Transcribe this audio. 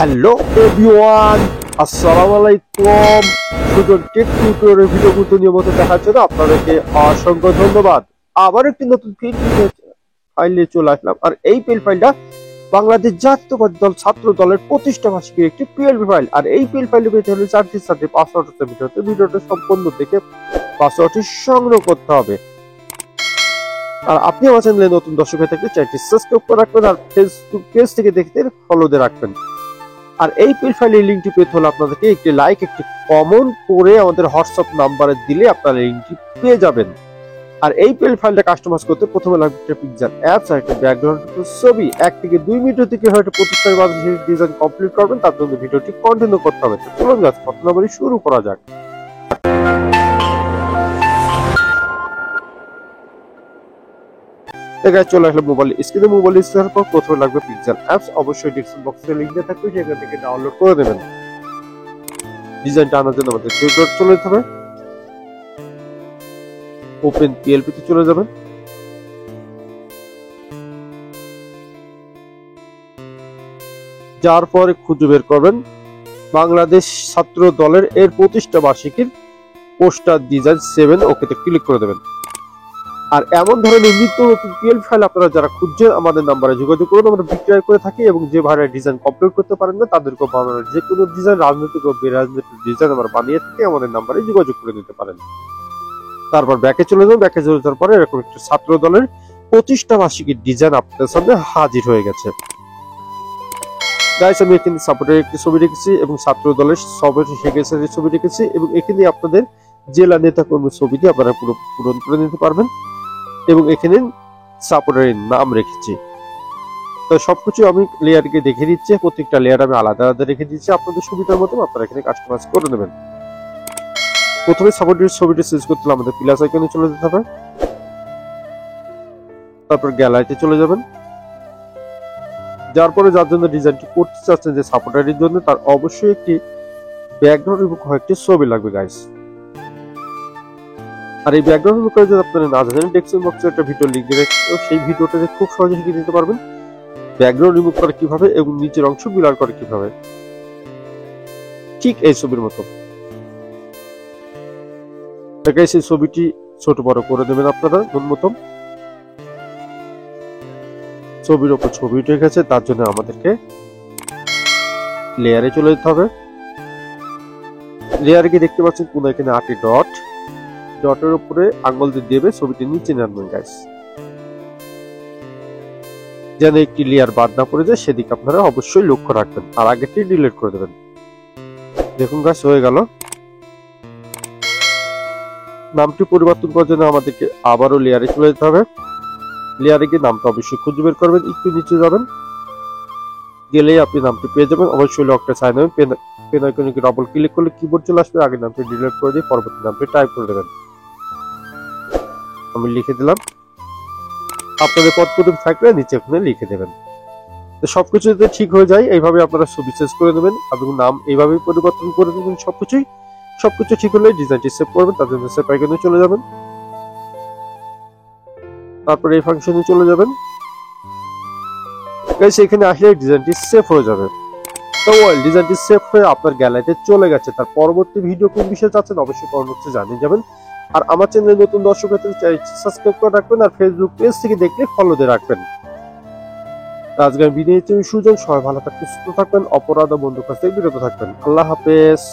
Hello everyone, আসসালামু আলাইকুম। Sujan take tutorial ভিডিওগুলো নিয়মিত দেখার জন্য আপনাদেরকে অসংখ্য ধন্যবাদ। আবার একটি নতুন ফাইল নিয়ে চলে আসলাম। আর এই ফাইলটা বাংলাদেশ জাতীয়তাবাদী দল ছাত্র দলের প্রতিষ্ঠা বার্ষিকীর একটি পিএলপি ফাইল। আর এই ফাইলটি পেতে হলে চারটি পাসওয়ার্ড আছে ভিডিওটা সম্পূর্ণ দেখে পাসওয়ার্ডটি সংগ্রহ করতে হবে। আর আপনি আমার চ্যানেলে নতুন দর্শক হয়ে থাকলে চ্যানেলটি সাবস্ক্রাইব করে রাখবেন আর ফেসবুক পেজ থেকে দেখতে ফলো দিয়ে রাখবেন। আর এই ফাইলের লিঙ্কটি পেতে হলে আপনাদেরকে একটি লাইক একটি কমেন্ট করে আমাদের হোয়াটসঅ্যাপ নাম্বারে দিলে আপনারা লিঙ্কটি পেয়ে যাবেন। আর এই ফাইলটা কাস্টমাইজ করতে প্রথমে লাগবে একটা পিকচার অ্যাপস আর একটা ব্যাকগ্রাউন্ড ছবি। 1 থেকে 2 মিনিটের দিকে হয়তো প্রতিষ্ঠানের মাধ্যমে ডিজাইন কমপ্লিট করবেন, তার জন্য ভিডিওটি কন্টিনিউ করতে হবে। চলুন গাছ কথা না বলে শুরু করা যাক। চলে আসলে মোবাইল স্ক্রিনে। মোবাইল স্ক্রিনের পর প্রথমে লাগবে পিক্সেল অ্যাপস। অবশ্যই ডেসক্রিপশন বক্সে লিংক দেওয়া থাকবে, সেখান থেকে ডাউনলোড করে নেবেন। ডিজাইনটা আনার জন্য আমাদের কিবোর্ড চলে যেতে হবে। ওপেন পিএলপি তে চলে যাবেন। যার পরে খুঁজে বের করবেন বাংলাদেশ ছাত্র দলের এর প্রতিষ্ঠা বার্ষিকীর পোস্টার ডিজাইন 7। ওকেতে ক্লিক করে দেবেন। আর এমন ধরনের নিত্য নতুন পিএলপি ফাইল আপনারা যারা খুঁজছেন আমাদের নাম্বারে যোগাযোগ করুন। আমরা বিক্রয় করে থাকি এবং যে ভাইরা ডিজাইন কমপ্লিট করতে পারেন না তাদেরকে আমরা যে কোনো ডিজাইন, রাজনৈতিক ও বেরাজনৈতিক ডিজাইন আমরা বানিয়ে থাকি, আমাদের নাম্বারে যোগাযোগ করে দিতে পারেন। তারপর ব্যাকে চলে যাবেন। ব্যাকে চলে যাওয়ার পরে এরকম একটা ছাত্র দলের প্রতিষ্ঠা বার্ষিকীর ডিজাইন আপনাদের সামনে হাজির হয়ে গেছে। গাইস, আমি এখানে সাপোর্টের একটি ছবি রেখেছি এবং ছাত্র দলের সেক্রেটারির ছবি রেখেছি এবং এখানে আপনাদের জেলা নেতা কর্মীর ছবিটি আপনারা পুরো পূরণ করে নিতে পারবেন এবং এখানে সাপোর্টারের নাম রেখেছি। তো সবকিছু আমি লেয়ারকে দেখে দিচ্ছি, প্রত্যেকটা লেয়ার আমি আলাদা আলাদা রেখে দিচ্ছি আপনাদের সুবিধার মতো আপনারা এখানে কাস্টমাইজ করে নেবেন। প্রথমে সাপোর্টের ছবিটি সিলেক্ট করতে হলে আমাদের প্লাস আইকনে চলে যেতে হবে। তারপর গ্যালারিতে চলে যাবেন। যার পরে যার জন্য ডিজাইনটি করতে চাচ্ছেন যে সাপোর্টারের জন্য, তার অবশ্যই একটি ব্যাকগ্রাউন্ড এবং কয়েকটি ছবি লাগবে গাইস। আর এই ব্যাকগ্রাউন্ড করে যদি আপনারা না জানেন, ডেসক্রিপশন বক্সে একটা ভিডিও লিংক দিয়ে রাখছি, সেই ভিডিওটা খুব সহজে শিখে নিতে পারবেন ব্যাকগ্রাউন্ড রিমুভ করে কিভাবে এবং নিচের অংশ ব্লার করে কিভাবে, ঠিক এই ছবির মতো। সেই ছবিটি ছোট বড় করে দেবেন আপনারা মতো। ছবির উপর ছবি উঠে গেছে, তার জন্য আমাদেরকে লেয়ারে চলে যেতে হবে। লেয়ারে গিয়ে দেখতে পাচ্ছেন কোন এখানে 8টি ডটের উপরে আঙ্গুল দিয়ে দেবে ছবিটি নিচে নামবেন গাইস, যেন একটি লেয়ার বাদ না পড়ে যায় সেদিকে আপনারা অবশ্যই লক্ষ্য রাখবেন। আর আগেরটি ডিলিট করে দেবেন। দেখুন গাইস, হয়ে গেল। নামটি পরিবর্তন করার জন্য আমাদেরকে আবারও লেয়ারে চলে যেতে হবে। লেয়ারে গিয়ে নামটা অবশ্যই খুঁজে বের করবেন। একটু নিচে যাবেন, গেলেই আপনি নামটি পেয়ে যাবেন। অবশ্যই লকটা চাই নেবেন। পেন আইকনে ডবল ক্লিক করলে কিবোর্ড চলে আসবে। আগের নামটি ডিলিট করে দিয়ে পরবর্তী নামটি টাইপ করে দেবেন। আমি লিখে দিলাম। আপনাদের পদক্ষেপ থাকলে নিচে ওখানে লিখে দেবেন। তো সবকিছু যদি ঠিক হয়ে যায় এইভাবে আপনারা ছবি চেঞ্জ করে দেবেন এবং নাম এইভাবেই পরিবর্তন করে দেবেন। সবকিছু ঠিক হলে ডিজাইনটি সেভ করবেন। তার জন্য সেভ আইকনে চলে যাবেন। তারপরে এই ফাংশনে চলে যাবেন। গাইস, এখানে আসলে ডিজাইনটি সেভ হয়ে যাবে। তো ডিজাইনটি সেভ হয়ে আপনার গ্যালারিতে চলে গেছে। তার পরবর্তী ভিডিও কোন বিষয়ে চাচ্ছেন অবশ্যই কমেন্ট বক্সে জানিয়ে যাবেন। আর আমার চ্যানেলে নতুন দর্শক হতে সাবস্ক্রাইব করে রাখবেন আর ফেসবুক পেজ থেকে দেখলে ফলো দিয়ে রাখবেন। আজকের ভিডিও সুজন, সবাই ভালো থাকবেন, সুস্থ থাকবেন, অপরাধ ও বন্ধুর কাছ থেকে বিরত থাকবেন। আল্লাহ হাফেজ।